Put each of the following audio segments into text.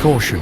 Caution,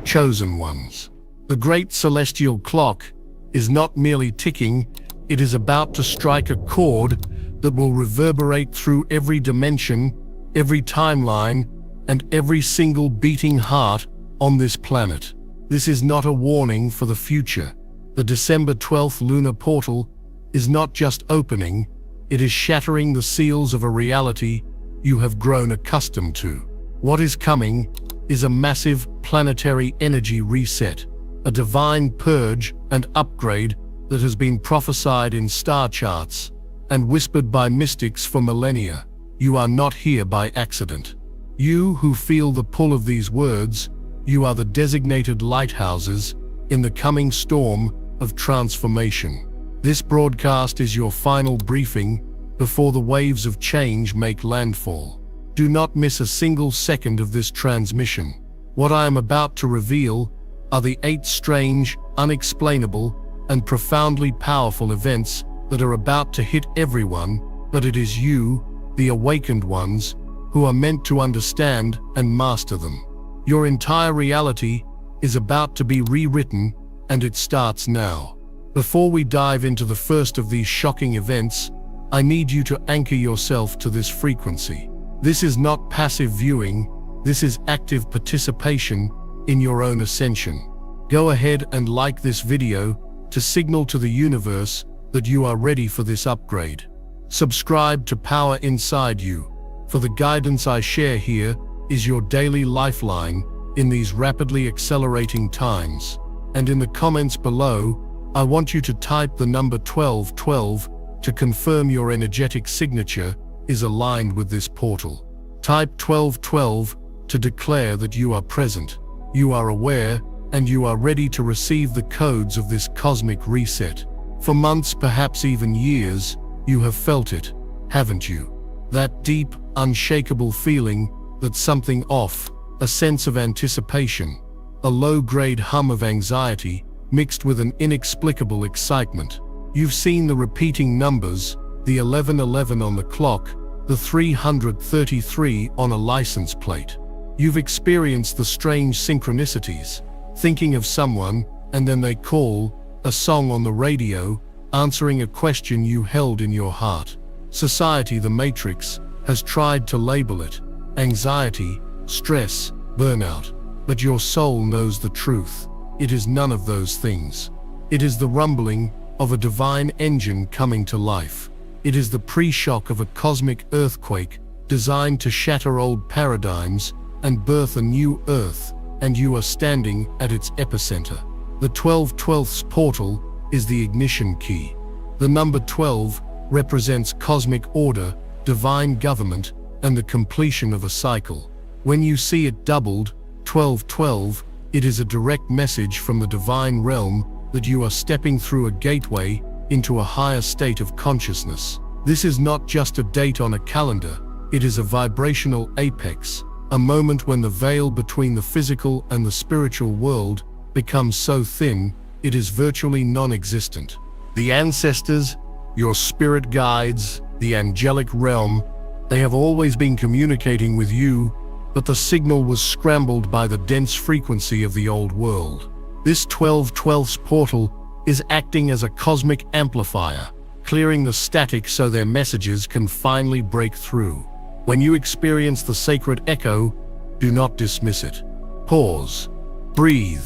chosen ones. The great celestial clock is not merely ticking, it is about to strike a chord that will reverberate through every dimension, every timeline, and every single beating heart on this planet. This is not a warning for the future. The December 12th lunar portal is not just opening, it is shattering the seals of a reality you have grown accustomed to. What is coming is a massive planetary energy reset, a divine purge and upgrade that has been prophesied in star charts and whispered by mystics for millennia. You are not here by accident. You who feel the pull of these words, you are the designated lighthouses in the coming storm of transformation. This broadcast is your final briefing before the waves of change make landfall. Do not miss a single second of this transmission. What I am about to reveal are the 8 strange, unexplainable, and profoundly powerful events that are about to hit everyone, but it is you, the awakened ones, who are meant to understand and master them. Your entire reality is about to be rewritten, and it starts now. Before we dive into the first of these shocking events, I need you to anchor yourself to this frequency. This is not passive viewing, this is active participation in your own ascension. Go ahead and like this video to signal to the universe that you are ready for this upgrade. Subscribe to Power Inside You, for the guidance I share here is your daily lifeline in these rapidly accelerating times. And in the comments below, I want you to type the number 1212 to confirm your energetic signature is aligned with this portal. Type 1212 to declare that you are present, you are aware, and you are ready to receive the codes of this cosmic reset. For months, perhaps even years, you have felt it, haven't you? That deep, unshakable feeling that something off, a sense of anticipation, a low-grade hum of anxiety mixed with an inexplicable excitement. You've seen the repeating numbers, the 1111 on the clock, the 333 on a license plate. You've experienced the strange synchronicities, thinking of someone, and then they call, a song on the radio, answering a question you held in your heart. Society, the Matrix, has tried to label it anxiety, stress, burnout. But your soul knows the truth. It is none of those things. It is the rumbling of a divine engine coming to life. It is the pre-shock of a cosmic earthquake designed to shatter old paradigms and birth a new earth, and you are standing at its epicenter. The 1212's portal is the ignition key. The number 12 represents cosmic order, divine government, and the completion of a cycle. When you see it doubled, 1212, it is a direct message from the divine realm that you are stepping through a gateway into a higher state of consciousness. This is not just a date on a calendar, it is a vibrational apex, a moment when the veil between the physical and the spiritual world becomes so thin, it is virtually non-existent. The ancestors, your spirit guides, the angelic realm, they have always been communicating with you, but the signal was scrambled by the dense frequency of the old world. This 1212's portal is acting as a cosmic amplifier, clearing the static so their messages can finally break through. When you experience the sacred echo, do not dismiss it. Pause, breathe,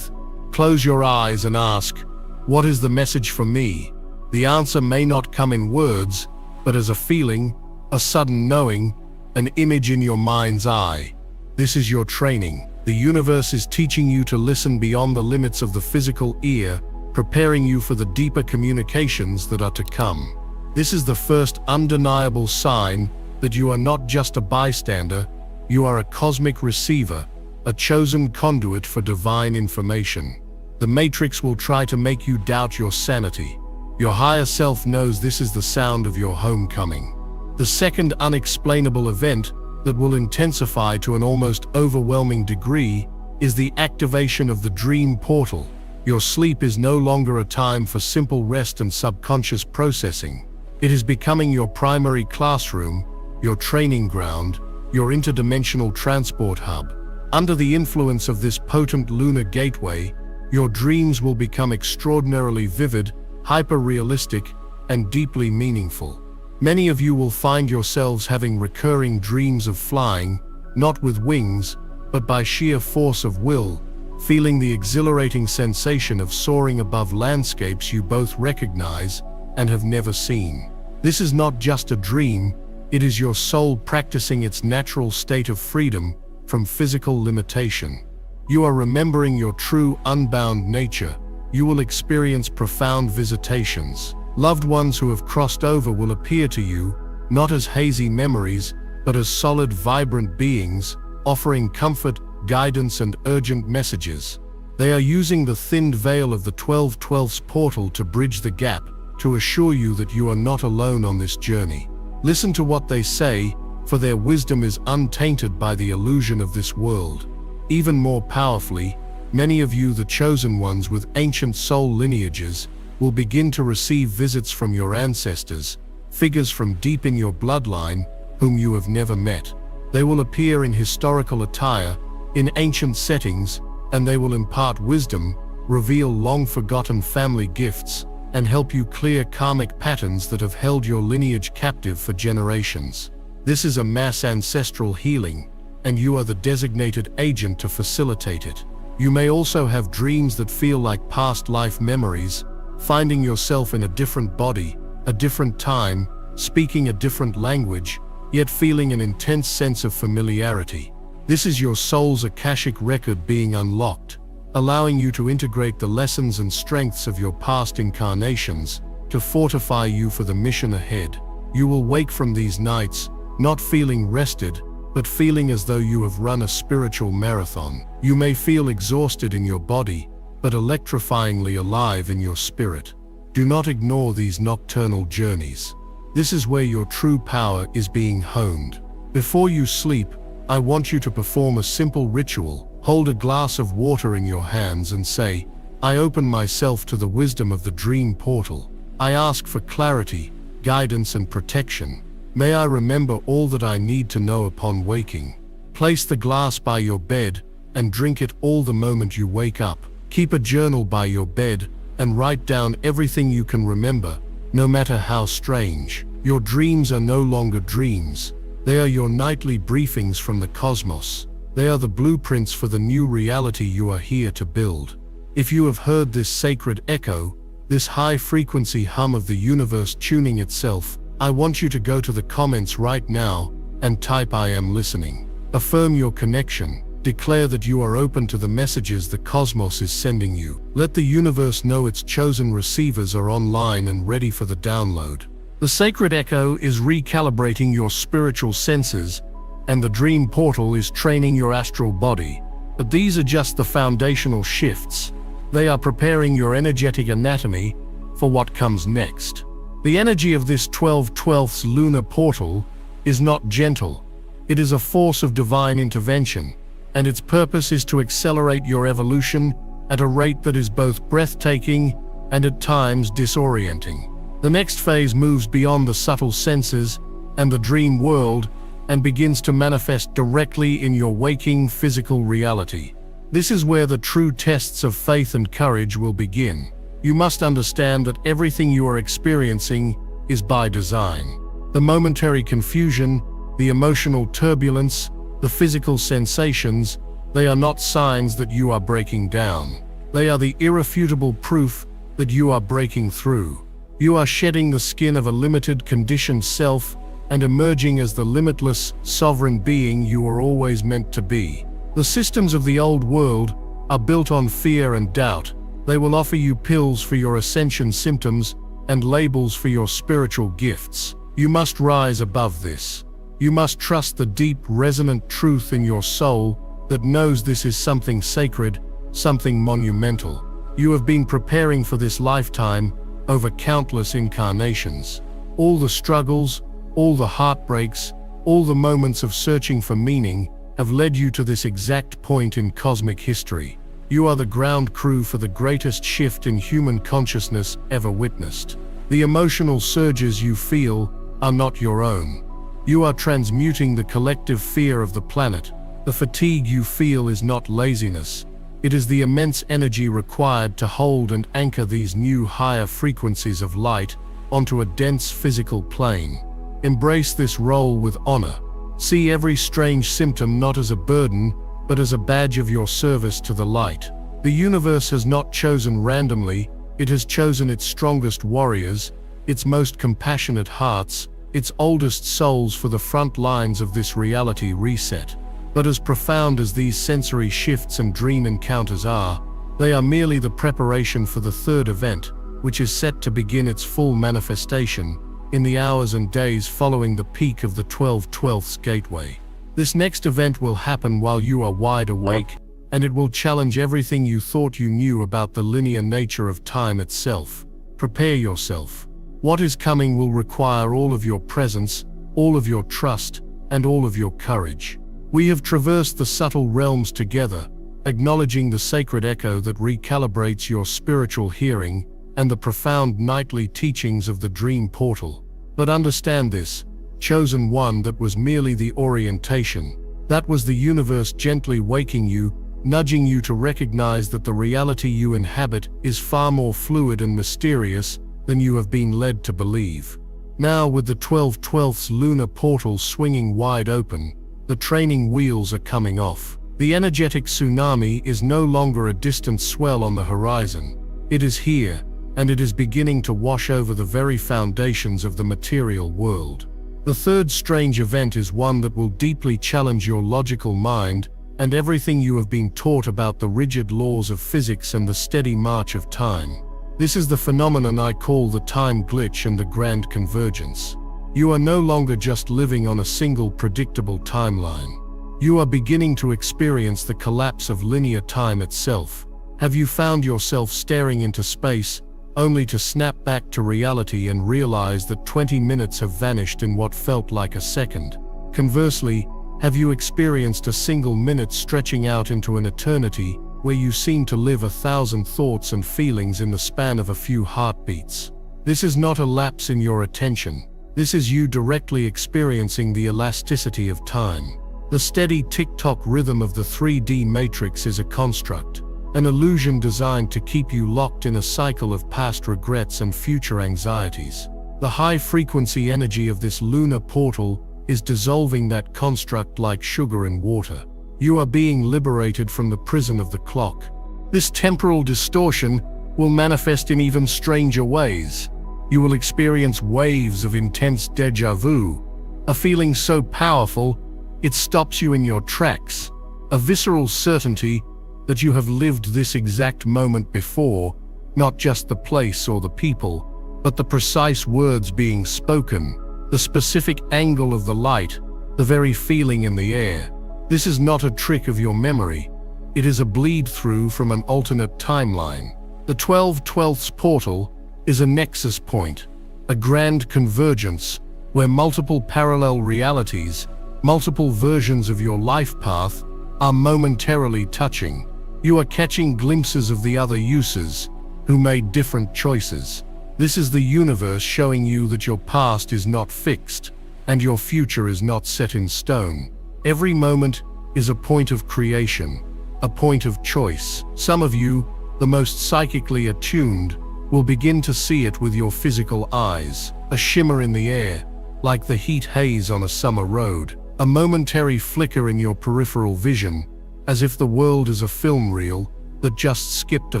close your eyes and ask, what is the message for me? The answer may not come in words, but as a feeling, a sudden knowing, an image in your mind's eye. This is your training. The universe is teaching you to listen beyond the limits of the physical ear, preparing you for the deeper communications that are to come. This is the first undeniable sign that you are not just a bystander, you are a cosmic receiver, a chosen conduit for divine information. The Matrix will try to make you doubt your sanity. Your higher self knows this is the sound of your homecoming. The second unexplainable event that will intensify to an almost overwhelming degree is the activation of the dream portal. Your sleep is no longer a time for simple rest and subconscious processing. It is becoming your primary classroom, your training ground, your interdimensional transport hub. Under the influence of this potent lunar gateway, your dreams will become extraordinarily vivid, hyper-realistic, and deeply meaningful. Many of you will find yourselves having recurring dreams of flying, not with wings, but by sheer force of will, feeling the exhilarating sensation of soaring above landscapes you both recognize and have never seen. This is not just a dream, it is your soul practicing its natural state of freedom from physical limitation. You are remembering your true, unbound nature. You will experience profound visitations. Loved ones who have crossed over will appear to you, not as hazy memories, but as solid, vibrant beings, offering comfort, guidance, and urgent messages. They are using the thinned veil of the 12/12 portal to bridge the gap, to assure you that you are not alone on this journey. Listen to what they say, for their wisdom is untainted by the illusion of this world. Even more powerfully, many of you, the chosen ones with ancient soul lineages, will begin to receive visits from your ancestors, figures from deep in your bloodline, whom you have never met. They will appear in historical attire, in ancient settings, and they will impart wisdom, reveal long-forgotten family gifts, and help you clear karmic patterns that have held your lineage captive for generations. This is a mass ancestral healing, and you are the designated agent to facilitate it. You may also have dreams that feel like past life memories, finding yourself in a different body, a different time, speaking a different language, yet feeling an intense sense of familiarity. This is your soul's Akashic record being unlocked, allowing you to integrate the lessons and strengths of your past incarnations to fortify you for the mission ahead. You will wake from these nights, not feeling rested, but feeling as though you have run a spiritual marathon. You may feel exhausted in your body, but electrifyingly alive in your spirit. Do not ignore these nocturnal journeys. This is where your true power is being honed. Before you sleep, I want you to perform a simple ritual. Hold a glass of water in your hands and say, "I open myself to the wisdom of the dream portal. I ask for clarity, guidance, and protection. May I remember all that I need to know upon waking." Place the glass by your bed and drink it all the moment you wake up. Keep a journal by your bed and write down everything you can remember, no matter how strange. Your dreams are no longer dreams. They are your nightly briefings from the cosmos. They are the blueprints for the new reality you are here to build. If you have heard this sacred echo, this high-frequency hum of the universe tuning itself, I want you to go to the comments right now and type "I am listening." Affirm your connection. Declare that you are open to the messages the cosmos is sending you. Let the universe know its chosen receivers are online and ready for the download. The sacred echo is recalibrating your spiritual senses, and the dream portal is training your astral body. But these are just the foundational shifts. They are preparing your energetic anatomy for what comes next. The energy of this 12/12 lunar portal is not gentle. It is a force of divine intervention, and its purpose is to accelerate your evolution at a rate that is both breathtaking and at times disorienting. The next phase moves beyond the subtle senses and the dream world and begins to manifest directly in your waking physical reality. This is where the true tests of faith and courage will begin. You must understand that everything you are experiencing is by design. The momentary confusion, the emotional turbulence, the physical sensations, they are not signs that you are breaking down. They are the irrefutable proof that you are breaking through. You are shedding the skin of a limited, conditioned self and emerging as the limitless, sovereign being you were always meant to be. The systems of the old world are built on fear and doubt. They will offer you pills for your ascension symptoms and labels for your spiritual gifts. You must rise above this. You must trust the deep, resonant truth in your soul that knows this is something sacred, something monumental. You have been preparing for this lifetime over countless incarnations. All the struggles, all the heartbreaks, all the moments of searching for meaning have led you to this exact point in cosmic history. You are the ground crew for the greatest shift in human consciousness ever witnessed. The emotional surges you feel are not your own. You are transmuting the collective fear of the planet, The fatigue you feel is not laziness. It is the immense energy required to hold and anchor these new higher frequencies of light onto a dense physical plane. Embrace this role with honor. See every strange symptom not as a burden, but as a badge of your service to the light. The universe has not chosen randomly, it has chosen its strongest warriors, its most compassionate hearts, its oldest souls for the front lines of this reality reset. But as profound as these sensory shifts and dream encounters are, they are merely the preparation for the third event, which is set to begin its full manifestation in the hours and days following the peak of the 12/12 gateway. This next event will happen while you are wide awake, and it will challenge everything you thought you knew about the linear nature of time itself. Prepare yourself. What is coming will require all of your presence, all of your trust, and all of your courage. We have traversed the subtle realms together, acknowledging the sacred echo that recalibrates your spiritual hearing and the profound nightly teachings of the dream portal. But understand this, chosen one, that was merely the orientation. That was the universe gently waking you, nudging you to recognize that the reality you inhabit is far more fluid and mysterious than you have been led to believe. Now, with the 12/12's lunar portal swinging wide open, the training wheels are coming off. The energetic tsunami is no longer a distant swell on the horizon. It is here, and it is beginning to wash over the very foundations of the material world. The third strange event is one that will deeply challenge your logical mind and everything you have been taught about the rigid laws of physics and the steady march of time. This is the phenomenon I call the time glitch and the grand convergence. You are no longer just living on a single predictable timeline. You are beginning to experience the collapse of linear time itself. Have you found yourself staring into space, only to snap back to reality and realize that 20 minutes have vanished in what felt like a second? Conversely, have you experienced a single minute stretching out into an eternity, where you seem to live 1,000 thoughts and feelings in the span of a few heartbeats? This is not a lapse in your attention. This is you directly experiencing the elasticity of time. The steady tick-tock rhythm of the 3D matrix is a construct, an illusion designed to keep you locked in a cycle of past regrets and future anxieties. The high-frequency energy of this lunar portal is dissolving that construct like sugar in water. You are being liberated from the prison of the clock. This temporal distortion will manifest in even stranger ways. You will experience waves of intense déjà vu, a feeling so powerful it stops you in your tracks, a visceral certainty that you have lived this exact moment before, not just the place or the people, but the precise words being spoken, the specific angle of the light, the very feeling in the air. This is not a trick of your memory. It is a bleed-through from an alternate timeline. The 12/12's portal is a nexus point, a grand convergence where multiple parallel realities, multiple versions of your life path are momentarily touching. You are catching glimpses of the other users who made different choices. This is the universe showing you that your past is not fixed and your future is not set in stone. Every moment is a point of creation, a point of choice. Some of you, the most psychically attuned, will begin to see it with your physical eyes, a shimmer in the air, like the heat haze on a summer road, a momentary flicker in your peripheral vision, as if the world is a film reel that just skipped a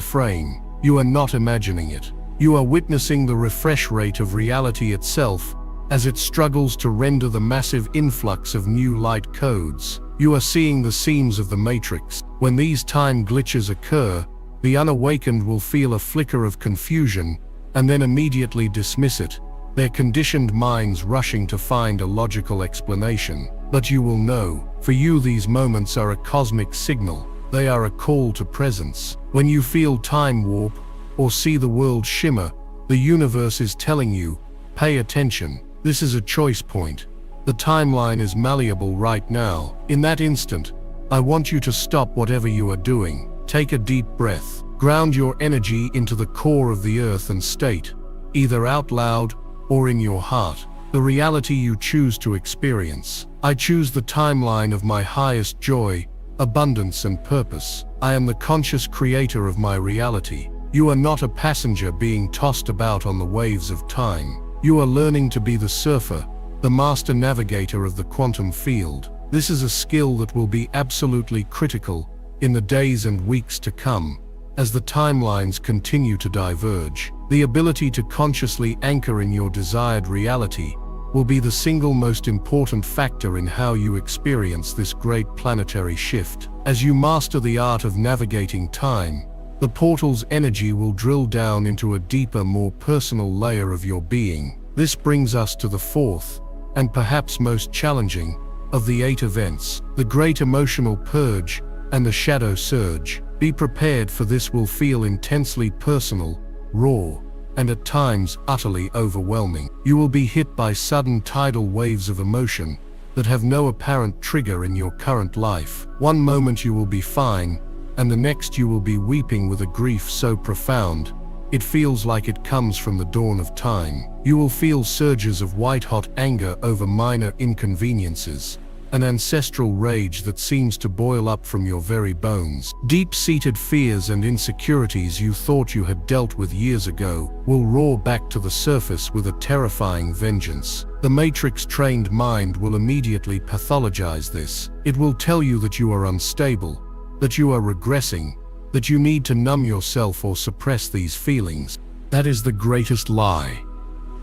frame. You are not imagining it. You are witnessing the refresh rate of reality itself as it struggles to render the massive influx of new light codes. You are seeing the seams of the matrix. When these time glitches occur, the unawakened will feel a flicker of confusion and then immediately dismiss it, their conditioned minds rushing to find a logical explanation. But you will know, for you these moments are a cosmic signal. They are a call to presence. When you feel time warp or see the world shimmer, the universe is telling you, pay attention. This is a choice point. The timeline is malleable right now. In that instant, I want you to stop whatever you are doing. Take a deep breath. Ground your energy into the core of the earth and state, either out loud or in your heart. the reality you choose to experience. I choose the timeline of my highest joy, abundance and purpose. I am the conscious creator of my reality. You are not a passenger being tossed about on the waves of time. You are learning to be the surfer, the master navigator of the quantum field. This is a skill that will be absolutely critical in the days and weeks to come, as the timelines continue to diverge. The ability to consciously anchor in your desired reality will be the single most important factor in how you experience this great planetary shift. As you master the art of navigating time, the portal's energy will drill down into a deeper, more personal layer of your being. This brings us to the fourth, and perhaps most challenging, of the 8 events, the Great Emotional Purge and the Shadow Surge. Be prepared, for this will feel intensely personal, raw, and at times utterly overwhelming. You will be hit by sudden tidal waves of emotion that have no apparent trigger in your current life. One moment you will be fine, and the next you will be weeping with a grief so profound, it feels like it comes from the dawn of time. You will feel surges of white-hot anger over minor inconveniences, an ancestral rage that seems to boil up from your very bones. Deep-seated fears and insecurities you thought you had dealt with years ago will roar back to the surface with a terrifying vengeance. The Matrix-trained mind will immediately pathologize this. It will tell you that you are unstable, that you are regressing, that you need to numb yourself or suppress these feelings. That is the greatest lie.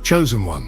Chosen one,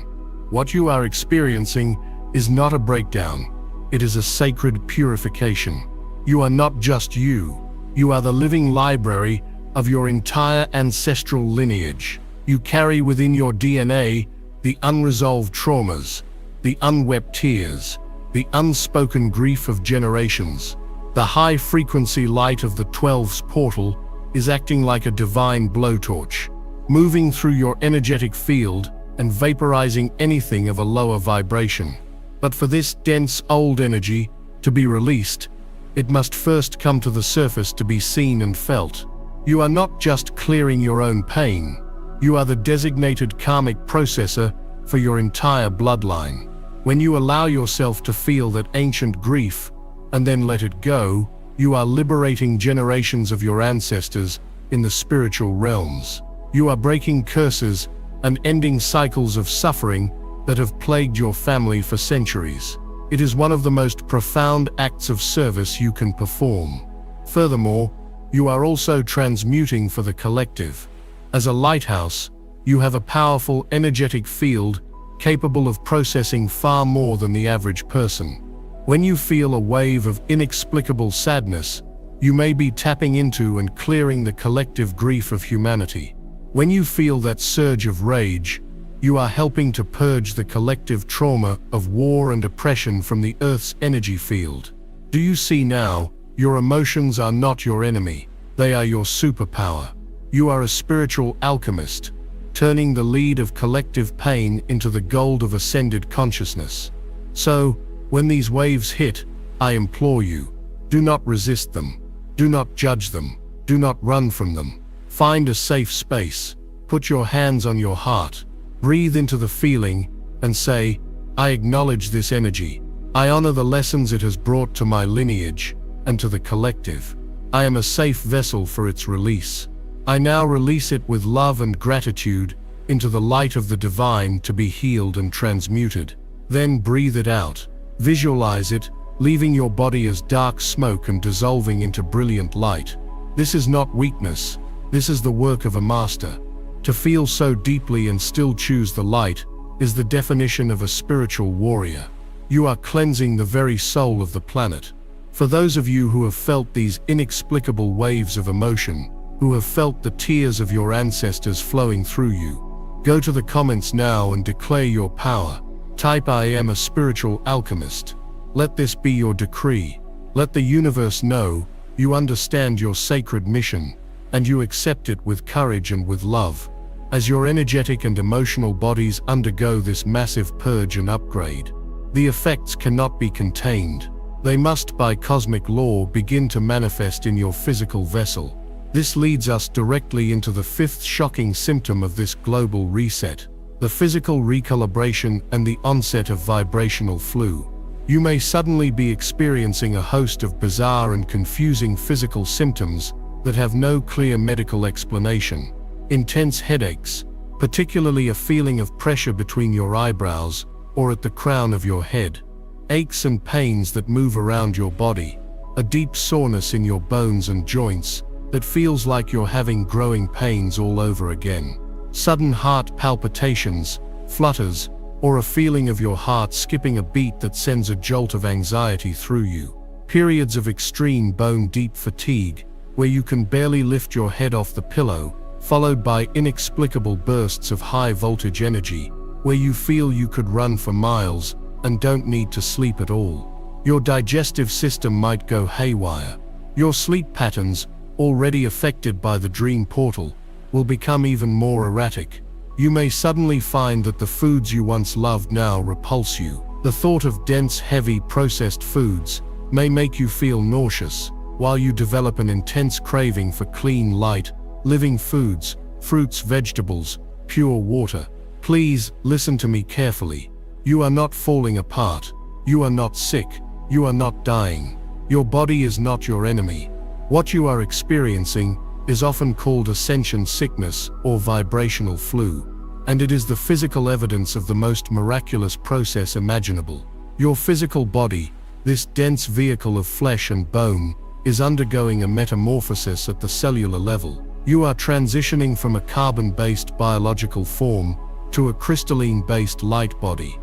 what you are experiencing is not a breakdown. It is a sacred purification. You are not just you. You are the living library of your entire ancestral lineage. You carry within your DNA the unresolved traumas, the unwept tears, the unspoken grief of generations. The high-frequency light of the 12's portal is acting like a divine blowtorch, moving through your energetic field and vaporizing anything of a lower vibration. But for this dense old energy to be released, it must first come to the surface to be seen and felt. You are not just clearing your own pain, you are the designated karmic processor for your entire bloodline. When you allow yourself to feel that ancient grief and then let it go, you are liberating generations of your ancestors in the spiritual realms. You are breaking curses and ending cycles of suffering that have plagued your family for centuries. It is one of the most profound acts of service you can perform. Furthermore, you are also transmuting for the collective. As a lighthouse, you have a powerful energetic field capable of processing far more than the average person. When you feel a wave of inexplicable sadness, you may be tapping into and clearing the collective grief of humanity. When you feel that surge of rage, you are helping to purge the collective trauma of war and oppression from the Earth's energy field. Do you see now? Your emotions are not your enemy. They are your superpower. You are a spiritual alchemist, turning the lead of collective pain into the gold of ascended consciousness. So, when these waves hit, I implore you, do not resist them. Do not judge them. Do not run from them. Find a safe space. Put your hands on your heart. Breathe into the feeling and say, I acknowledge this energy. I honor the lessons it has brought to my lineage and to the collective. I am a safe vessel for its release. I now release it with love and gratitude into the light of the divine to be healed and transmuted. Then breathe it out. Visualize it, leaving your body as dark smoke and dissolving into brilliant light. This is not weakness. This is the work of a master. To feel so deeply and still choose the light is the definition of a spiritual warrior. You are cleansing the very soul of the planet. For those of you who have felt these inexplicable waves of emotion, who have felt the tears of your ancestors flowing through you, go to the comments now and declare your power. Type I am a spiritual alchemist. Let this be your decree. Let the universe know you understand your sacred mission, and you accept it with courage and with love. As your energetic and emotional bodies undergo this massive purge and upgrade, the effects cannot be contained. They must, by cosmic law, begin to manifest in your physical vessel. This leads us directly into the fifth shocking symptom of this global reset: the physical recalibration and the onset of vibrational flu. You may suddenly be experiencing a host of bizarre and confusing physical symptoms that have no clear medical explanation. Intense headaches, particularly a feeling of pressure between your eyebrows or at the crown of your head. Aches and pains that move around your body. A deep soreness in your bones and joints that feels like you're having growing pains all over again. Sudden heart palpitations, flutters, or a feeling of your heart skipping a beat that sends a jolt of anxiety through you. Periods of extreme bone-deep fatigue, where you can barely lift your head off the pillow, followed by inexplicable bursts of high-voltage energy, where you feel you could run for miles and don't need to sleep at all. Your digestive system might go haywire. Your sleep patterns, already affected by the dream portal, will become even more erratic. You may suddenly find that the foods you once loved now repulse you. The thought of dense, heavy, processed foods may make you feel nauseous, while you develop an intense craving for clean, light, living foods, fruits, vegetables, pure water. Please, listen to me carefully. You are not falling apart. You are not sick. You are not dying. Your body is not your enemy. What you are experiencing is often called ascension sickness or vibrational flu, and it is the physical evidence of the most miraculous process imaginable. Your physical body, this dense vehicle of flesh and bone, is undergoing a metamorphosis at the cellular level. You are transitioning from a carbon-based biological form to a crystalline-based light body.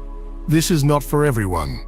This is not for everyone.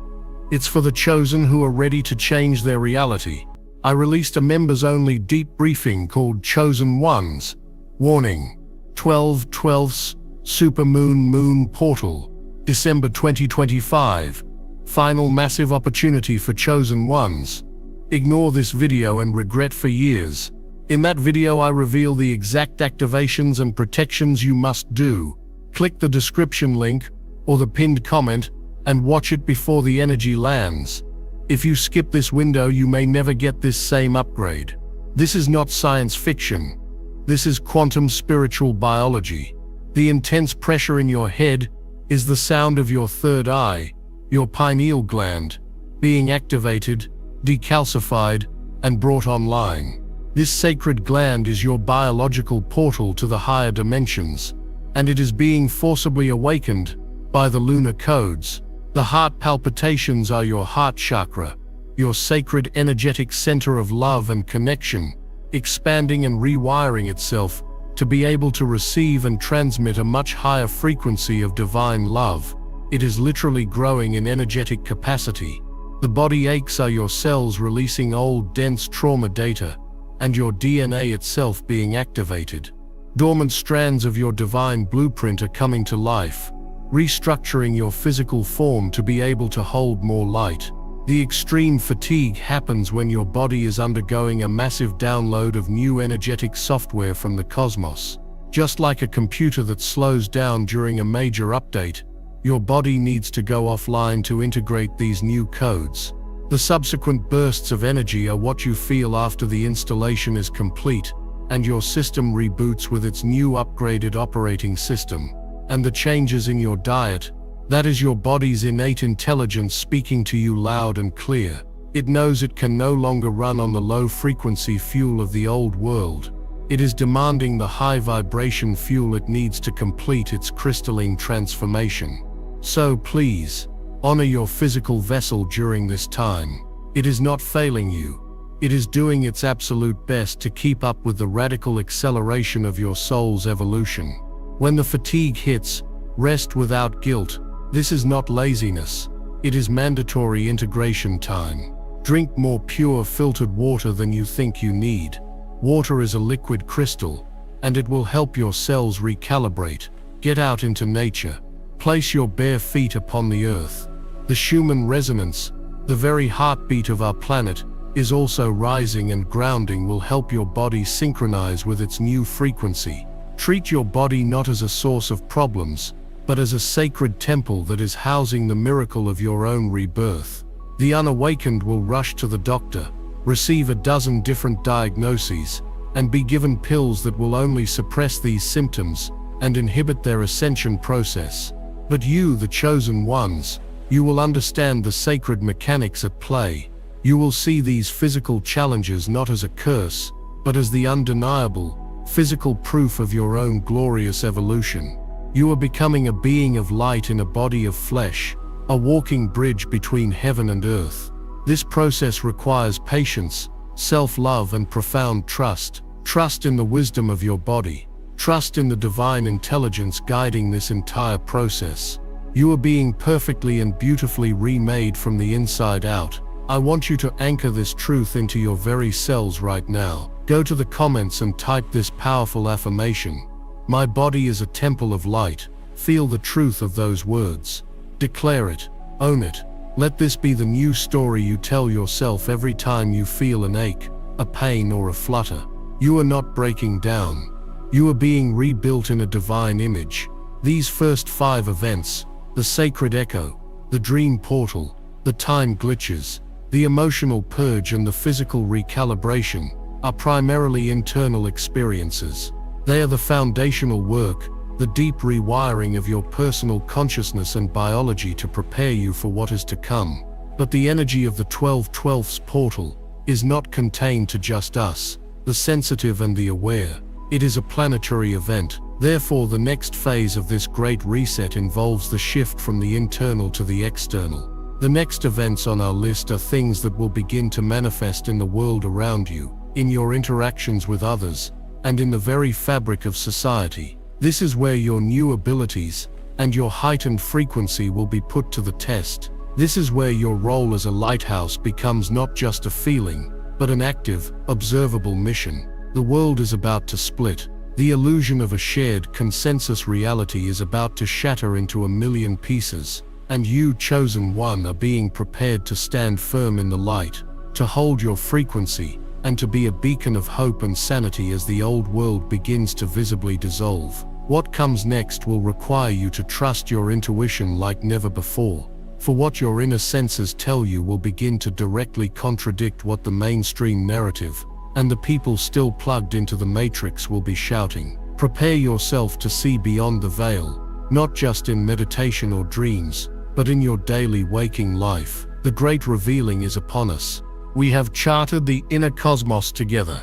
It's for the chosen who are ready to change their reality. I released a members-only deep briefing called Chosen Ones. Warning: 12/12 Supermoon Moon Portal, December 2025. Final massive opportunity for Chosen Ones. Ignore this video and regret for years. In that video I reveal the exact activations and protections you must do. Click the description link or the pinned comment and watch it before the energy lands. If you skip this window, you may never get this same upgrade. This is not science fiction. This is quantum spiritual biology. The intense pressure in your head is the sound of your third eye, your pineal gland, being activated, decalcified, and brought online. This sacred gland is your biological portal to the higher dimensions, and it is being forcibly awakened by the lunar codes. The heart palpitations are your heart chakra, your sacred energetic center of love and connection, expanding and rewiring itself to be able to receive and transmit a much higher frequency of divine love. It is literally growing in energetic capacity. The body aches are your cells releasing old, dense trauma data, and your DNA itself being activated. Dormant strands of your divine blueprint are coming to life, restructuring your physical form to be able to hold more light. The extreme fatigue happens when your body is undergoing a massive download of new energetic software from the cosmos. Just like a computer that slows down during a major update, your body needs to go offline to integrate these new codes. The subsequent bursts of energy are what you feel after the installation is complete, and your system reboots with its new upgraded operating system. And the changes in your diet, that is your body's innate intelligence speaking to you loud and clear. It knows it can no longer run on the low-frequency fuel of the old world. It is demanding the high-vibration fuel it needs to complete its crystalline transformation. So please, honor your physical vessel during this time. It is not failing you. It is doing its absolute best to keep up with the radical acceleration of your soul's evolution. When the fatigue hits, rest without guilt. This is not laziness. It is mandatory integration time. Drink more pure filtered water than you think you need. Water is a liquid crystal, and it will help your cells recalibrate. Get out into nature. Place your bare feet upon the earth. The Schumann resonance, the very heartbeat of our planet, is also rising, and grounding will help your body synchronize with its new frequency. Treat your body not as a source of problems, but as a sacred temple that is housing the miracle of your own rebirth. The unawakened will rush to the doctor, receive a dozen different diagnoses, and be given pills that will only suppress these symptoms, and inhibit their ascension process. But you, the chosen ones, you will understand the sacred mechanics at play. You will see these physical challenges not as a curse, but as the undeniable, physical proof of your own glorious evolution. You are becoming a being of light in a body of flesh, a walking bridge between heaven and earth. This process requires patience, self-love, and profound trust. Trust in the wisdom of your body. Trust in the divine intelligence guiding this entire process. You are being perfectly and beautifully remade from the inside out. I want you to anchor this truth into your very cells right now. Go to the comments and type this powerful affirmation. My body is a temple of light. Feel the truth of those words. Declare it. Own it. Let this be the new story you tell yourself every time you feel an ache, a pain, or a flutter. You are not breaking down. You are being rebuilt in a divine image. These first 5 events, the sacred echo, the dream portal, the time glitches, the emotional purge, and the physical recalibration, are primarily internal experiences. They are the foundational work, the deep rewiring of your personal consciousness and biology to prepare you for what is to come. But the energy of the 12/12's portal is not contained to just us, the sensitive and the aware. It is a planetary event. Therefore, the next phase of this great reset involves the shift from the internal to the external. The next events on our list are things that will begin to manifest in the world around you, in your interactions with others, and in the very fabric of society. This is where your new abilities and your heightened frequency will be put to the test. This is where your role as a lighthouse becomes not just a feeling, but an active, observable mission. The world is about to split. The illusion of a shared consensus reality is about to shatter into a million pieces. And you, chosen one, are being prepared to stand firm in the light, to hold your frequency, and to be a beacon of hope and sanity as the old world begins to visibly dissolve. What comes next will require you to trust your intuition like never before, for what your inner senses tell you will begin to directly contradict what the mainstream narrative and the people still plugged into the matrix will be shouting. Prepare yourself to see beyond the veil, not just in meditation or dreams, but in your daily waking life. The great revealing is upon us. We have charted the inner cosmos together,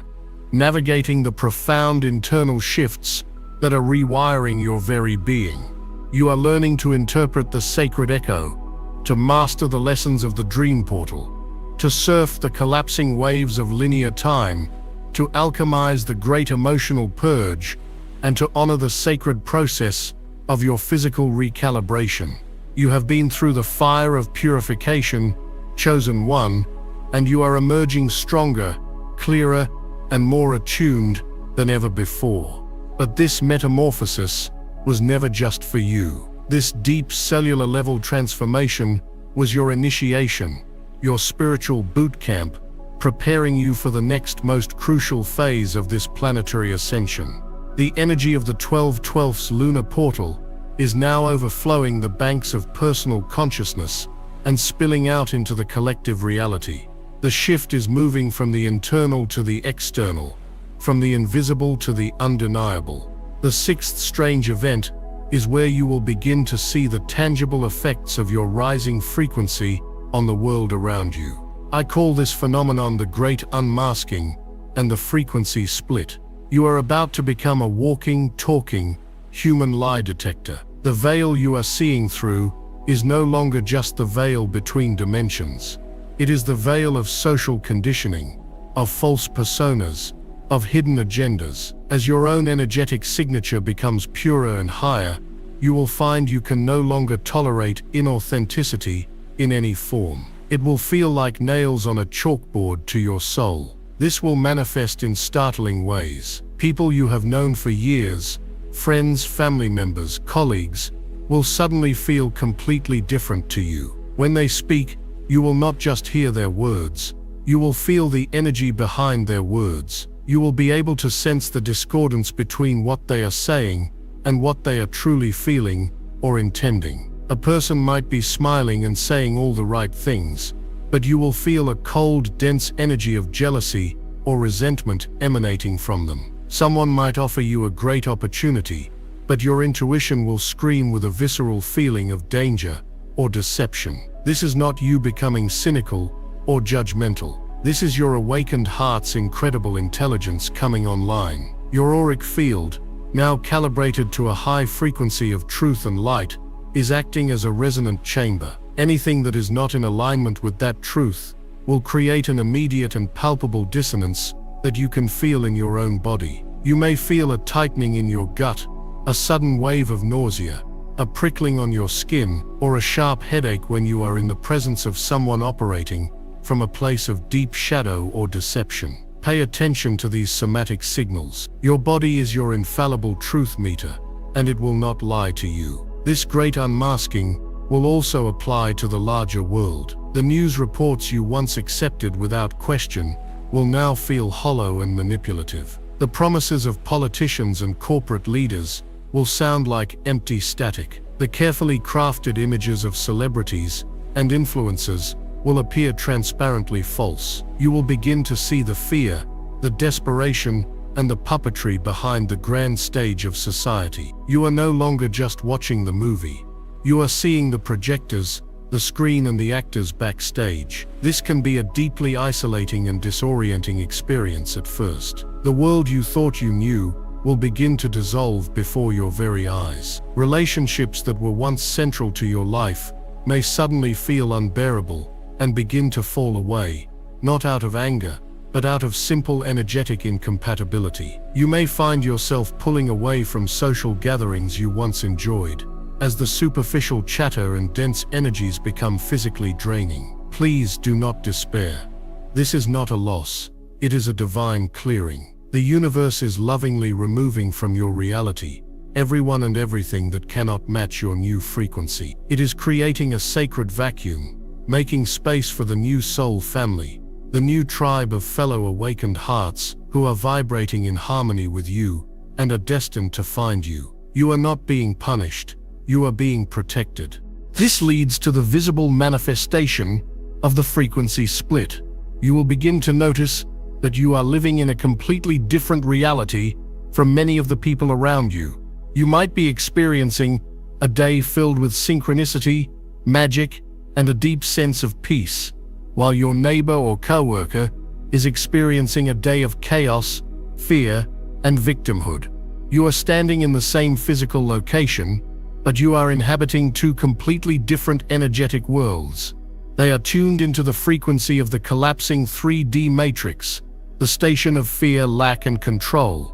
navigating the profound internal shifts that are rewiring your very being. You are learning to interpret the sacred echo, to master the lessons of the dream portal, to surf the collapsing waves of linear time, to alchemize the great emotional purge, and to honor the sacred process of your physical recalibration. You have been through the fire of purification, chosen one, and you are emerging stronger, clearer, and more attuned than ever before. But this metamorphosis was never just for you. This deep cellular level transformation was your initiation, your spiritual boot camp, preparing you for the next most crucial phase of this planetary ascension. The energy of the 12/12's lunar portal is now overflowing the banks of personal consciousness and spilling out into the collective reality. The shift is moving from the internal to the external, from the invisible to the undeniable. The 6th strange event is where you will begin to see the tangible effects of your rising frequency on the world around you. I call this phenomenon the Great Unmasking and the Frequency Split. You are about to become a walking, talking, human lie detector. The veil you are seeing through is no longer just the veil between dimensions. It is the veil of social conditioning, of false personas, of hidden agendas. As your own energetic signature becomes purer and higher, you will find you can no longer tolerate inauthenticity in any form. It will feel like nails on a chalkboard to your soul. This will manifest in startling ways. People you have known for years, friends, family members, colleagues, will suddenly feel completely different to you. When they speak, you will not just hear their words, you will feel the energy behind their words. You will be able to sense the discordance between what they are saying and what they are truly feeling or intending. A person might be smiling and saying all the right things, but you will feel a cold, dense energy of jealousy or resentment emanating from them. Someone might offer you a great opportunity, but your intuition will scream with a visceral feeling of danger or deception. This is not you becoming cynical or judgmental. This is your awakened heart's incredible intelligence coming online. Your auric field, now calibrated to a high frequency of truth and light, is acting as a resonant chamber. Anything that is not in alignment with that truth will create an immediate and palpable dissonance that you can feel in your own body. You may feel a tightening in your gut, a sudden wave of nausea, a prickling on your skin, or a sharp headache when you are in the presence of someone operating from a place of deep shadow or deception. Pay attention to these somatic signals. Your body is your infallible truth meter, and it will not lie to you. This great unmasking will also apply to the larger world. The news reports you once accepted without question will now feel hollow and manipulative. The promises of politicians and corporate leaders will sound like empty static. The carefully crafted images of celebrities and influencers will appear transparently false. You will begin to see the fear, the desperation, and the puppetry behind the grand stage of society. You are no longer just watching the movie. You are seeing the projectors, the screen, and the actors backstage. This can be a deeply isolating and disorienting experience at first. The world you thought you knew will begin to dissolve before your very eyes. Relationships that were once central to your life may suddenly feel unbearable and begin to fall away, not out of anger, but out of simple energetic incompatibility. You may find yourself pulling away from social gatherings you once enjoyed, as the superficial chatter and dense energies become physically draining. Please do not despair. This is not a loss, it is a divine clearing. The universe is lovingly removing from your reality everyone and everything that cannot match your new frequency. It is creating a sacred vacuum, making space for the new soul family, the new tribe of fellow awakened hearts who are vibrating in harmony with you and are destined to find you. You are not being punished, you are being protected. This leads to the visible manifestation of the frequency split. You will begin to notice that you are living in a completely different reality from many of the people around you. You might be experiencing a day filled with synchronicity, magic, and a deep sense of peace, while your neighbor or co-worker is experiencing a day of chaos, fear, and victimhood. You are standing in the same physical location, but you are inhabiting two completely different energetic worlds. They are tuned into the frequency of the collapsing 3D matrix, the station of fear, lack, and control,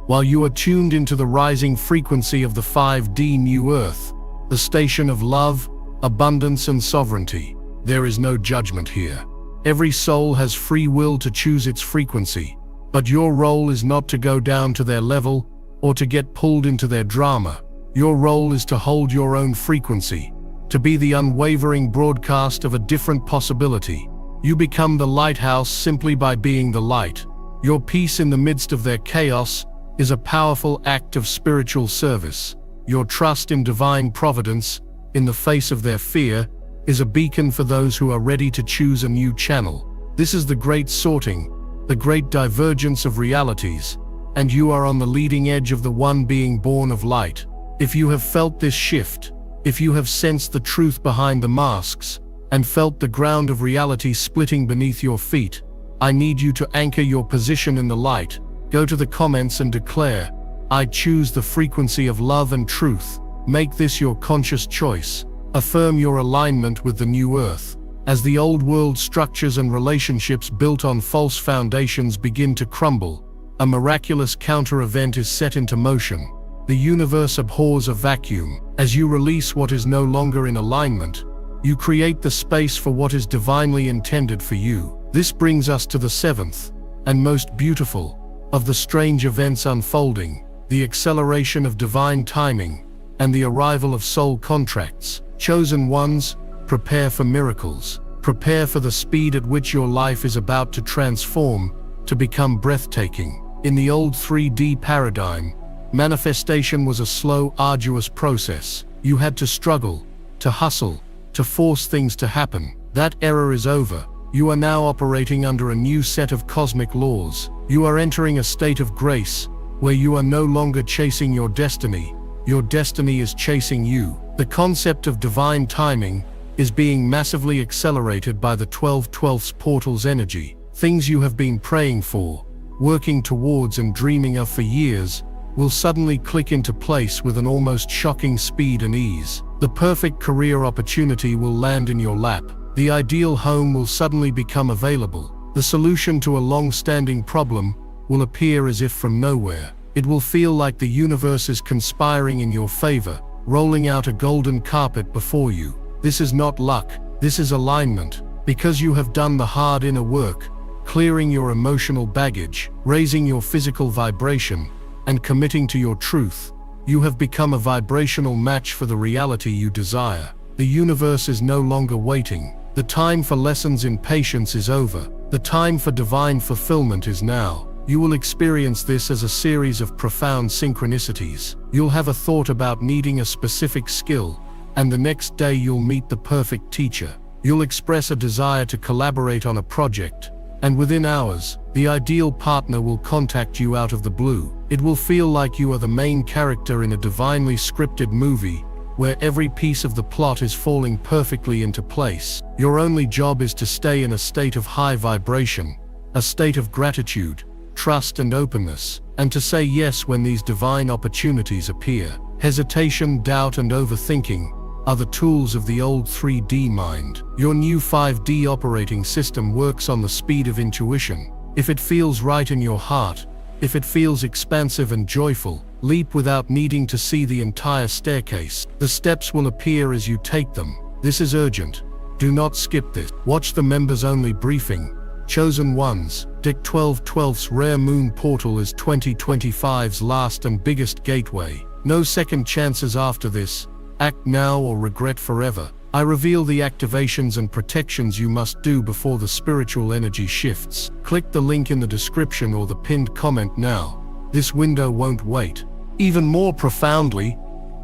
while you are tuned into the rising frequency of the 5D new earth, the station of love, abundance, and sovereignty. There is no judgment here. Every soul has free will to choose its frequency, but your role is not to go down to their level or to get pulled into their drama. Your role is to hold your own frequency, to be the unwavering broadcast of a different possibility. You become the lighthouse simply by being the light. Your peace in the midst of their chaos is a powerful act of spiritual service. Your trust in divine providence, in the face of their fear, is a beacon for those who are ready to choose a new channel. This is the great sorting, the great divergence of realities, and you are on the leading edge of the one being born of light. If you have felt this shift, if you have sensed the truth behind the masks, and felt the ground of reality splitting beneath your feet, I need you to anchor your position in the light. Go to the comments and declare, I choose the frequency of love and truth. Make this your conscious choice. Affirm your alignment with the new earth. As the old world structures and relationships built on false foundations begin to crumble, a miraculous counter-event is set into motion. The universe abhors a vacuum. As you release what is no longer in alignment, you create the space for what is divinely intended for you. This brings us to the seventh, and most beautiful, of the strange events unfolding, the acceleration of divine timing, and the arrival of soul contracts. Chosen ones, prepare for miracles. Prepare for the speed at which your life is about to transform, to become breathtaking. In the old 3D paradigm, manifestation was a slow, arduous process. You had to struggle, to hustle, to force things to happen. That era is over. You are now operating under a new set of cosmic laws. You are entering a state of grace, where you are no longer chasing your destiny, Your destiny is chasing you. The concept of divine timing is being massively accelerated by the 12/12 portal's energy. Things you have been praying for, working towards and dreaming of for years, will suddenly click into place with an almost shocking speed and ease. The perfect career opportunity will land in your lap. The ideal home will suddenly become available. The solution to a long-standing problem will appear as if from nowhere. It will feel like the universe is conspiring in your favor, rolling out a golden carpet before you. This is not luck, this is alignment. Because you have done the hard inner work, clearing your emotional baggage, raising your physical vibration, and committing to your truth, you have become a vibrational match for the reality you desire. The universe is no longer waiting. The time for lessons in patience is over. The time for divine fulfillment is now. You will experience this as a series of profound synchronicities. You'll have a thought about needing a specific skill, and the next day you'll meet the perfect teacher. You'll express a desire to collaborate on a project, and within hours, the ideal partner will contact you out of the blue. It will feel like you are the main character in a divinely scripted movie, where every piece of the plot is falling perfectly into place. Your only job is to stay in a state of high vibration, a state of gratitude, trust and openness, and to say yes when these divine opportunities appear. Hesitation, doubt and overthinking are the tools of the old 3D mind. Your new 5D operating system works on the speed of intuition. If it feels right in your heart, if it feels expansive and joyful, leap without needing to see the entire staircase. The steps will appear as you take them. This is urgent. Do not skip this. Watch the members-only briefing. Chosen Ones, Deck 12/12's Rare Moon Portal is 2025's last and biggest gateway. No second chances after this. Act now or regret forever. I reveal the activations and protections you must do before the spiritual energy shifts. Click the link in the description or the pinned comment now. This window won't wait. Even more profoundly,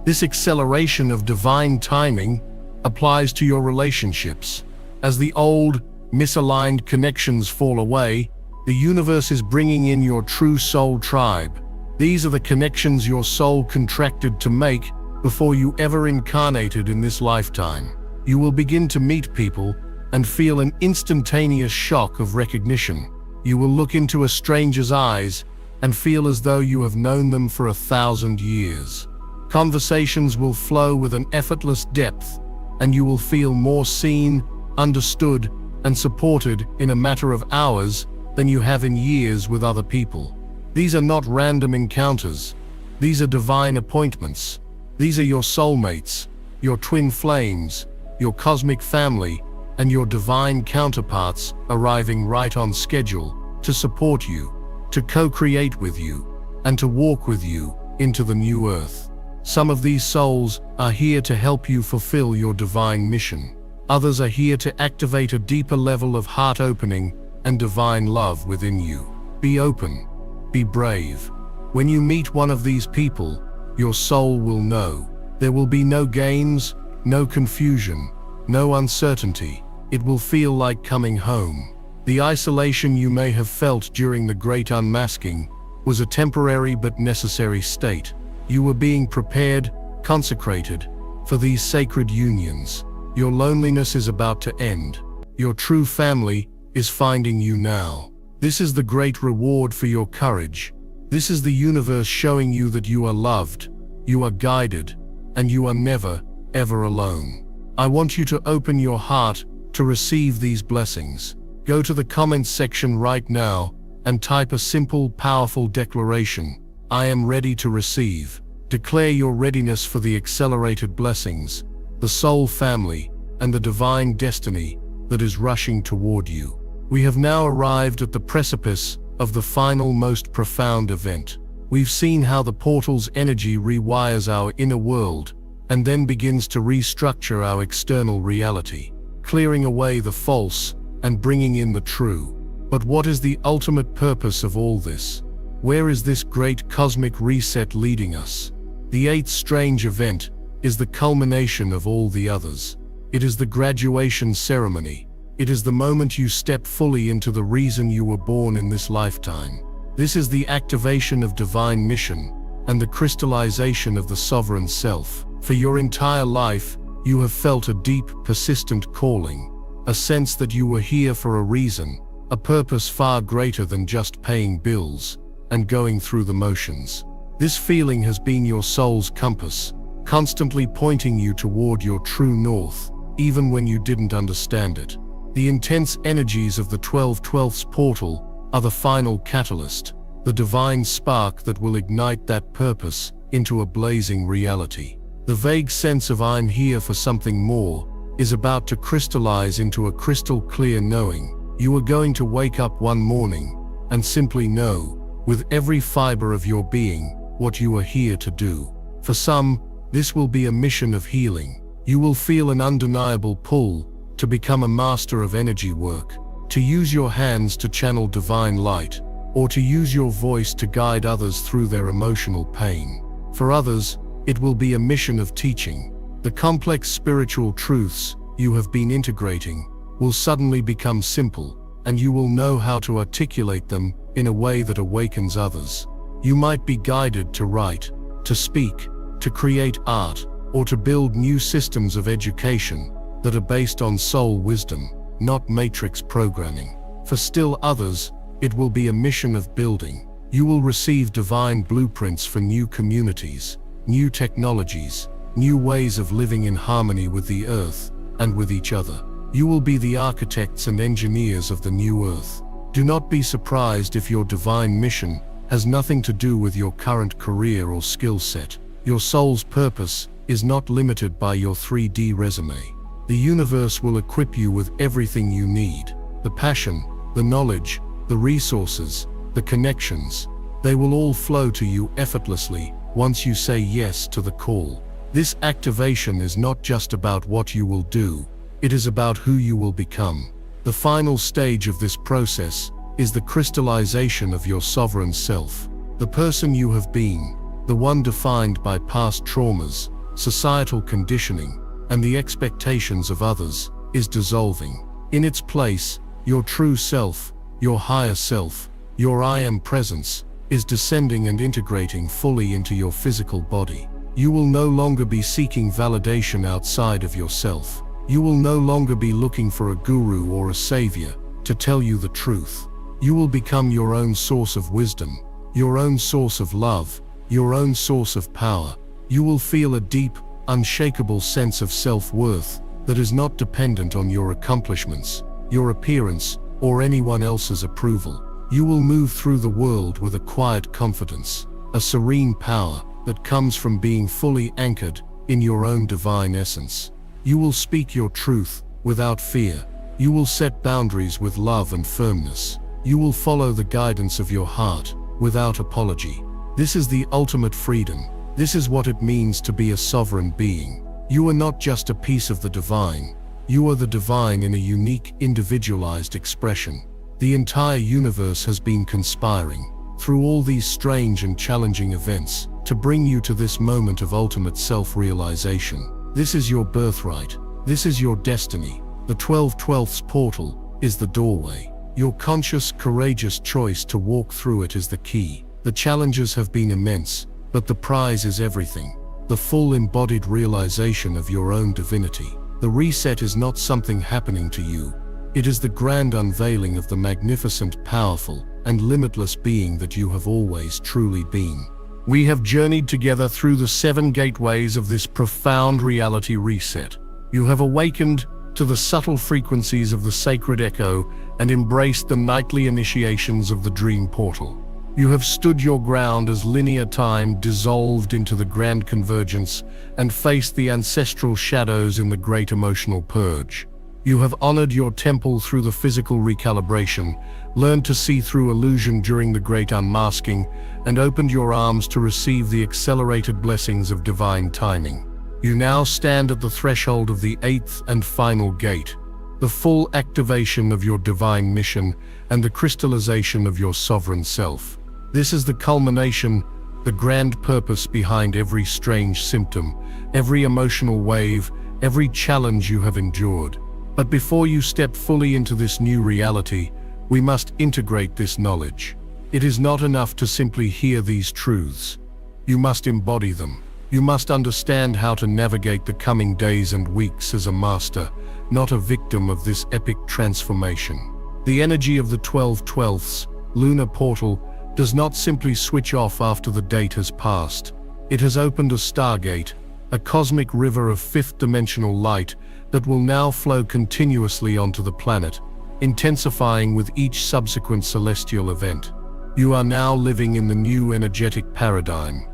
this acceleration of divine timing applies to your relationships. As the old, misaligned connections fall away, the universe is bringing in your true soul tribe. These are the connections your soul contracted to make before you ever incarnated in this lifetime. You will begin to meet people and feel an instantaneous shock of recognition. You will look into a stranger's eyes and feel as though you have known them for 1,000 years. Conversations will flow with an effortless depth, and you will feel more seen, understood, and supported in a matter of hours than you have in years with other people. These are not random encounters. These are divine appointments. These are your soulmates, your twin flames, your cosmic family, and your divine counterparts arriving right on schedule to support you, to co-create with you, and to walk with you into the new earth. Some of these souls are here to help you fulfill your divine mission. Others are here to activate a deeper level of heart opening and divine love within you. Be open, be brave. When you meet one of these people, your soul will know. There will be no games, no confusion, no uncertainty. It will feel like coming home. The isolation you may have felt during the great unmasking was a temporary but necessary state. You were being prepared, consecrated, for these sacred unions. Your loneliness is about to end. Your true family is finding you now. This is the great reward for your courage. This is the universe showing you that you are loved, you are guided, and you are never, ever alone. I want you to open your heart to receive these blessings. Go to the comments section right now and type a simple, powerful declaration. I am ready to receive. Declare your readiness for the accelerated blessings, the soul family, and the divine destiny that is rushing toward you. We have now arrived at the precipice of the final, most profound event. We've seen how the portal's energy rewires our inner world and then begins to restructure our external reality, clearing away the false and bringing in the true. But what is the ultimate purpose of all this? Where is this great cosmic reset leading us? The eighth strange event is the culmination of all the others. It is the graduation ceremony. It is the moment you step fully into the reason you were born in this lifetime. This is the activation of divine mission, and the crystallization of the sovereign self. For your entire life, you have felt a deep, persistent calling, a sense that you were here for a reason, a purpose far greater than just paying bills and going through the motions. This feeling has been your soul's compass, constantly pointing you toward your true north, even when you didn't understand it. The intense energies of the 12/12's portal are the final catalyst, the divine spark that will ignite that purpose into a blazing reality. The vague sense of "I'm here for something more" is about to crystallize into a crystal clear knowing. You are going to wake up one morning and simply know, with every fiber of your being, what you are here to do. For some, this will be a mission of healing. You will feel an undeniable pull to become a master of energy work, to use your hands to channel divine light, or to use your voice to guide others through their emotional pain. For others, it will be a mission of teaching. The complex spiritual truths you have been integrating will suddenly become simple, and you will know how to articulate them in a way that awakens others. You might be guided to write, to speak, to create art, or to build new systems of education that are based on soul wisdom, not matrix programming. For still others, it will be a mission of building. You will receive divine blueprints for new communities, new technologies, new ways of living in harmony with the earth and with each other. You will be the architects and engineers of the new earth. Do not be surprised if your divine mission has nothing to do with your current career or skill set. Your soul's purpose is not limited by your 3D resume. The universe will equip you with everything you need. The passion, the knowledge, the resources, the connections. They will all flow to you effortlessly once you say yes to the call. This activation is not just about what you will do, it is about who you will become. The final stage of this process is the crystallization of your sovereign self. The person you have been, the one defined by past traumas, societal conditioning, and the expectations of others, is dissolving. In its place, your true self, your higher self, your I am presence, is descending and integrating fully into your physical body. You will no longer be seeking validation outside of yourself. You will no longer be looking for a guru or a savior to tell you the truth. You will become your own source of wisdom, your own source of love, your own source of power. You will feel a deep, unshakable sense of self-worth that is not dependent on your accomplishments, your appearance, or anyone else's approval. You will move through the world with a quiet confidence, a serene power that comes from being fully anchored in your own divine essence. You will speak your truth without fear. You will set boundaries with love and firmness. You will follow the guidance of your heart without apology. This is the ultimate freedom. This is what it means to be a sovereign being. You are not just a piece of the divine. You are the divine in a unique, individualized expression. The entire universe has been conspiring through all these strange and challenging events to bring you to this moment of ultimate self-realization. This is your birthright. This is your destiny. The 12/12's portal is the doorway. Your conscious, courageous choice to walk through it is the key. The challenges have been immense, but the prize is everything. The full embodied realization of your own divinity. The reset is not something happening to you. It is the grand unveiling of the magnificent, powerful, and limitless being that you have always truly been. We have journeyed together through the 7 gateways of this profound reality reset. You have awakened to the subtle frequencies of the sacred echo and embraced the nightly initiations of the dream portal. You have stood your ground as linear time dissolved into the grand convergence and faced the ancestral shadows in the great emotional purge. You have honored your temple through the physical recalibration, learned to see through illusion during the great unmasking, and opened your arms to receive the accelerated blessings of divine timing. You now stand at the threshold of the 8th and final gate, the full activation of your divine mission and the crystallization of your sovereign self. This is the culmination, the grand purpose behind every strange symptom, every emotional wave, every challenge you have endured. But before you step fully into this new reality, we must integrate this knowledge. It is not enough to simply hear these truths. You must embody them. You must understand how to navigate the coming days and weeks as a master, not a victim of this epic transformation. The energy of the 12/12ths lunar portal does not simply switch off after the date has passed. It has opened a stargate, a cosmic river of fifth-dimensional light that will now flow continuously onto the planet, intensifying with each subsequent celestial event. You are now living in the new energetic paradigm,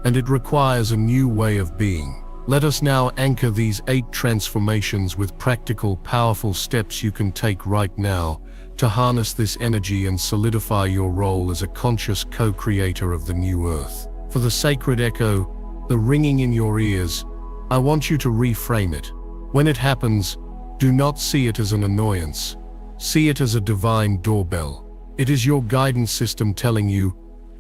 and it requires a new way of being. Let us now anchor these 8 transformations with practical, powerful steps you can take right now to harness this energy and solidify your role as a conscious co-creator of the new Earth. For the sacred echo, the ringing in your ears, I want you to reframe it. When it happens, do not see it as an annoyance. See it as a divine doorbell. It is your guidance system telling you,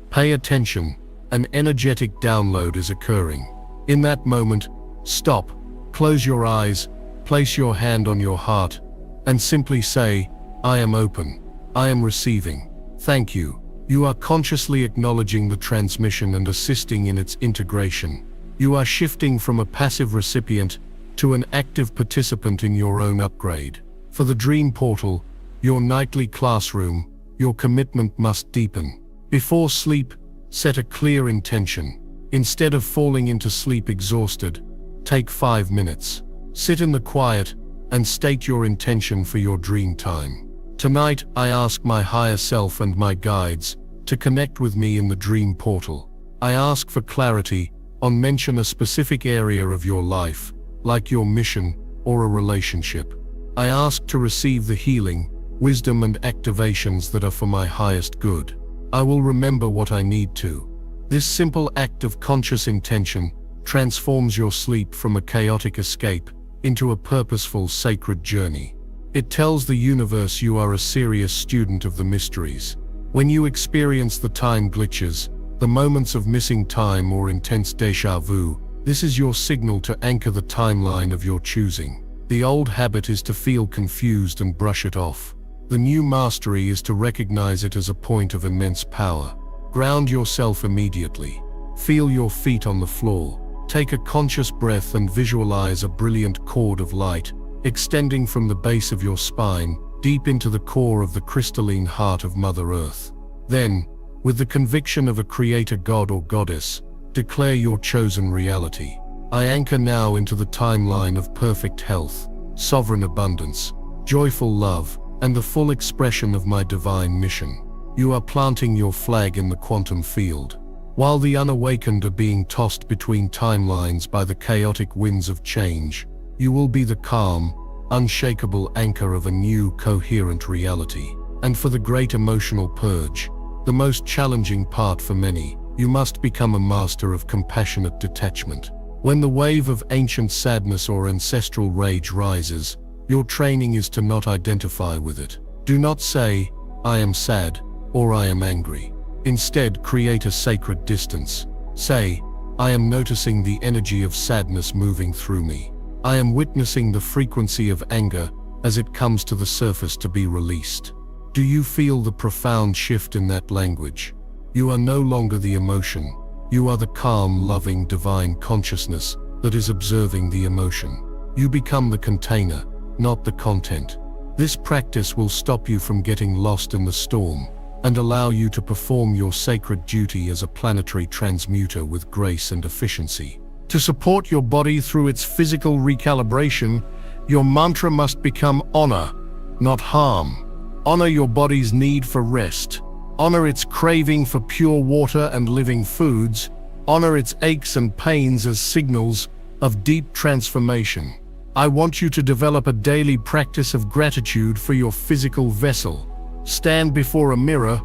pay attention, an energetic download is occurring. In that moment, stop, close your eyes, place your hand on your heart, and simply say, I am open. I am receiving. Thank you. You are consciously acknowledging the transmission and assisting in its integration. You are shifting from a passive recipient to an active participant in your own upgrade. For the dream portal, your nightly classroom, your commitment must deepen. Before sleep, set a clear intention. Instead of falling into sleep exhausted, take 5 minutes. Sit in the quiet and state your intention for your dream time. Tonight, I ask my higher self and my guides to connect with me in the dream portal. I ask for clarity mention a specific area of your life, like your mission or a relationship. I ask to receive the healing, wisdom and activations that are for my highest good. I will remember what I need to. This simple act of conscious intention transforms your sleep from a chaotic escape into a purposeful, sacred journey. It tells the universe you are a serious student of the mysteries. When you experience the time glitches, the moments of missing time or intense déjà vu, this is your signal to anchor the timeline of your choosing. The old habit is to feel confused and brush it off. The new mastery is to recognize it as a point of immense power. Ground yourself immediately. Feel your feet on the floor. Take a conscious breath and visualize a brilliant cord of light, extending from the base of your spine, deep into the core of the crystalline heart of Mother Earth. Then, with the conviction of a creator god or goddess, declare your chosen reality. I anchor now into the timeline of perfect health, sovereign abundance, joyful love, and the full expression of my divine mission. You are planting your flag in the quantum field. While the unawakened are being tossed between timelines by the chaotic winds of change, you will be the calm, unshakable anchor of a new, coherent reality. And for the great emotional purge, the most challenging part for many, you must become a master of compassionate detachment. When the wave of ancient sadness or ancestral rage rises, your training is to not identify with it. Do not say, I am sad, or I am angry. Instead, create a sacred distance. Say, I am noticing the energy of sadness moving through me. I am witnessing the frequency of anger as it comes to the surface to be released. Do you feel the profound shift in that language? You are no longer the emotion. You are the calm, loving, divine consciousness that is observing the emotion. You become the container, not the content. This practice will stop you from getting lost in the storm and allow you to perform your sacred duty as a planetary transmuter with grace and efficiency. To support your body through its physical recalibration, your mantra must become honor, not harm. Honor your body's need for rest. Honor its craving for pure water and living foods. Honor its aches and pains as signals of deep transformation. I want you to develop a daily practice of gratitude for your physical vessel. Stand before a mirror,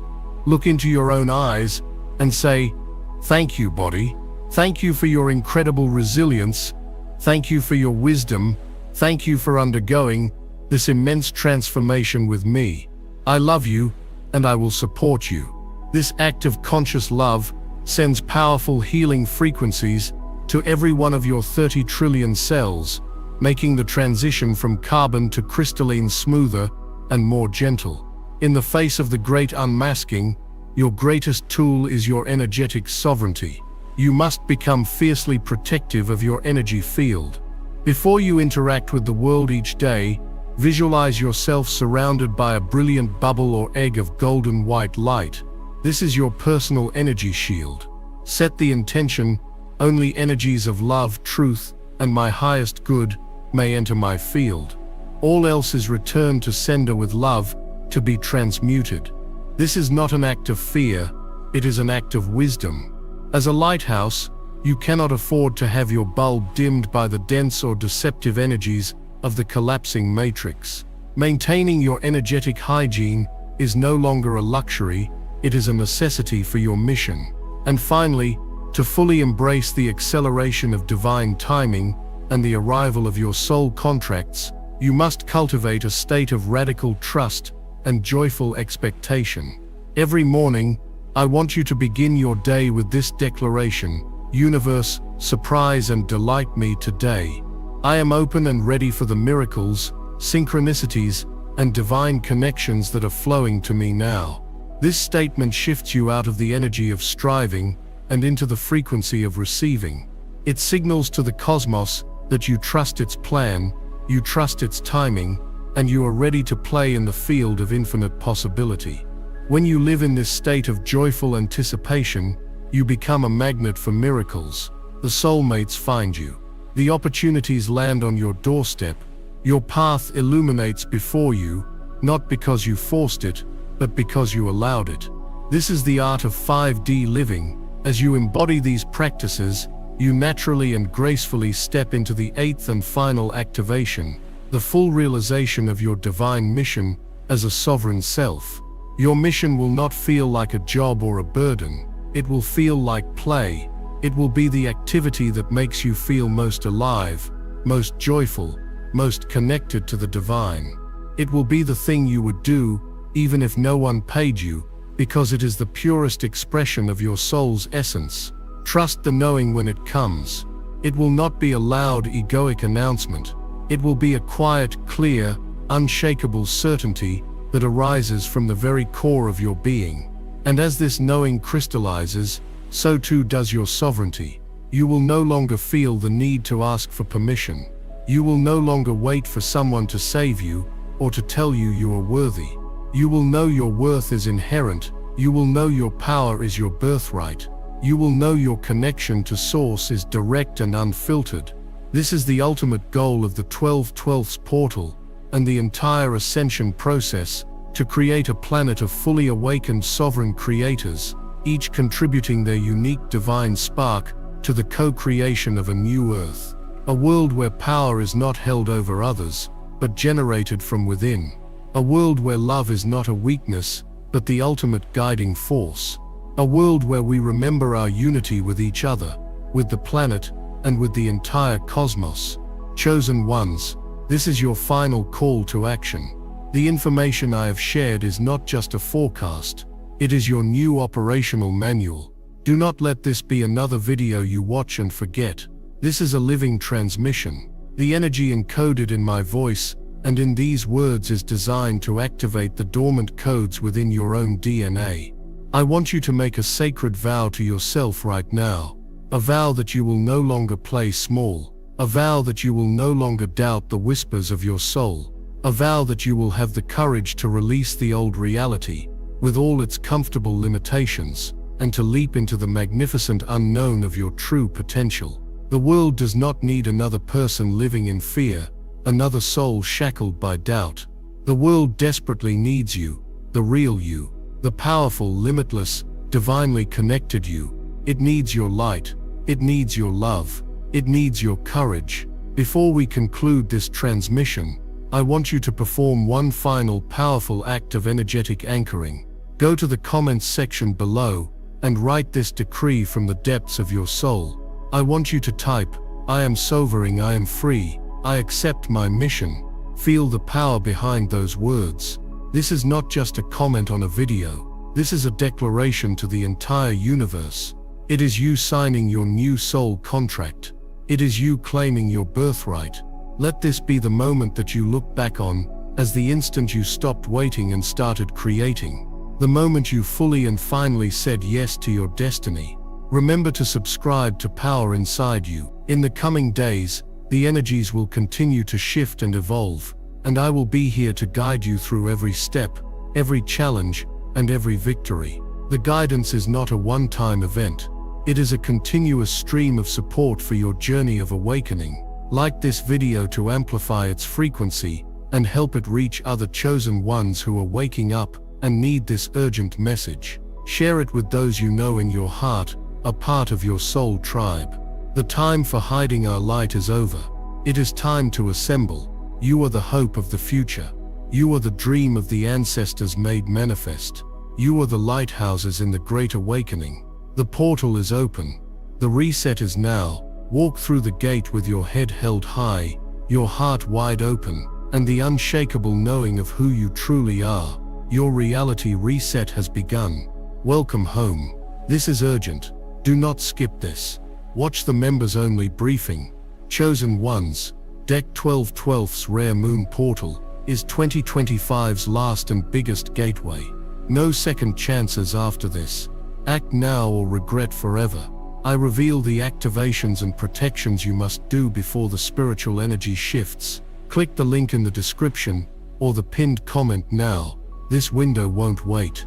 look into your own eyes, and say, thank you, body. Thank you for your incredible resilience. Thank you for your wisdom. Thank you for undergoing this immense transformation with me. I love you, and I will support you. This act of conscious love sends powerful healing frequencies to every one of your 30 trillion cells, making the transition from carbon to crystalline smoother and more gentle. In the face of the great unmasking, your greatest tool is your energetic sovereignty. you must become fiercely protective of your energy field. Before you interact with the world each day, visualize yourself surrounded by a brilliant bubble or egg of golden white light. This is your personal energy shield. Set the intention, only energies of love, truth, and my highest good may enter my field. All else is returned to sender with love, to be transmuted. This is not an act of fear, it is an act of wisdom. As a lighthouse, you cannot afford to have your bulb dimmed by the dense or deceptive energies of the collapsing matrix. Maintaining your energetic hygiene is no longer a luxury, it is a necessity for your mission. And finally, to fully embrace the acceleration of divine timing and the arrival of your soul contracts, you must cultivate a state of radical trust and joyful expectation. Every morning, I want you to begin your day with this declaration: Universe, surprise and delight me today. I am open and ready for the miracles, synchronicities, and divine connections that are flowing to me now. This statement shifts you out of the energy of striving and into the frequency of receiving. It signals to the cosmos that you trust its plan, you trust its timing, and you are ready to play in the field of infinite possibility. When you live in this state of joyful anticipation, you become a magnet for miracles. The soulmates find you. The opportunities land on your doorstep. Your path illuminates before you, not because you forced it, but because you allowed it. This is the art of 5D living. As you embody these practices, you naturally and gracefully step into the eighth and final activation, the full realization of your divine mission as a sovereign self. Your mission will not feel like a job or a burden. It will feel like play. It will be the activity that makes you feel most alive, most joyful, most connected to the divine. It will be the thing you would do, even if no one paid you, because it is the purest expression of your soul's essence. Trust the knowing when it comes. It will not be a loud, egoic announcement. It will be a quiet, clear, unshakable certainty that arises from the very core of your being. And as this knowing crystallizes, so too does your sovereignty. You will no longer feel the need to ask for permission. You will no longer wait for someone to save you or to tell you you are worthy. You will know your worth is inherent. You will know your power is your birthright. You will know your connection to Source is direct and unfiltered. This is the ultimate goal of the 12/12 portal and the entire ascension process, to create a planet of fully awakened sovereign creators, each contributing their unique divine spark to the co-creation of a new earth. A world where power is not held over others, but generated from within. A world where love is not a weakness, but the ultimate guiding force. A world where we remember our unity with each other, with the planet, and with the entire cosmos. Chosen ones, this is your final call to action. The information I have shared is not just a forecast, it is your new operational manual. Do not let this be another video you watch and forget. This is a living transmission. The energy encoded in my voice and in these words is designed to activate the dormant codes within your own DNA. I want you to make a sacred vow to yourself right now. A vow that you will no longer play small. A vow that you will no longer doubt the whispers of your soul. A vow that you will have the courage to release the old reality, with all its comfortable limitations, and to leap into the magnificent unknown of your true potential. The world does not need another person living in fear, another soul shackled by doubt. The world desperately needs you, the real you, the powerful, limitless, divinely connected you. It needs your light, it needs your love, it needs your courage. Before we conclude this transmission, I want you to perform one final powerful act of energetic anchoring. Go to the comments section below and write this decree from the depths of your soul. I want you to type, I am sovereign, I am free, I accept my mission. Feel the power behind those words. This is not just a comment on a video. This is a declaration to the entire universe. It is you signing your new soul contract. It is you claiming your birthright. Let this be the moment that you look back on as the instant you stopped waiting and started creating. The moment you fully and finally said yes to your destiny. Remember to subscribe to Power Inside You. In the coming days, the energies will continue to shift and evolve, and I will be here to guide you through every step, every challenge, and every victory. The guidance is not a one-time event. It is a continuous stream of support for your journey of awakening. Like this video to amplify its frequency and help it reach other chosen ones who are waking up and need this urgent message. Share it with those you know in your heart, a part of your soul tribe. The time for hiding our light is over. It is time to assemble. You are the hope of the future. You are the dream of the ancestors made manifest. You are the lighthouses in the Great Awakening. The portal is open. The reset is now. Walk through the gate with your head held high, your heart wide open, and the unshakable knowing of who you truly are. Your reality reset has begun. Welcome home. This is urgent. Do not skip this. Watch the members-only briefing. Chosen Ones, Deck 12/12's Rare Moon Portal is 2025's last and biggest gateway. No second chances after this. Act now or regret forever. I reveal the activations and protections you must do before the spiritual energy shifts. Click the link in the description or the pinned comment now. This window won't wait.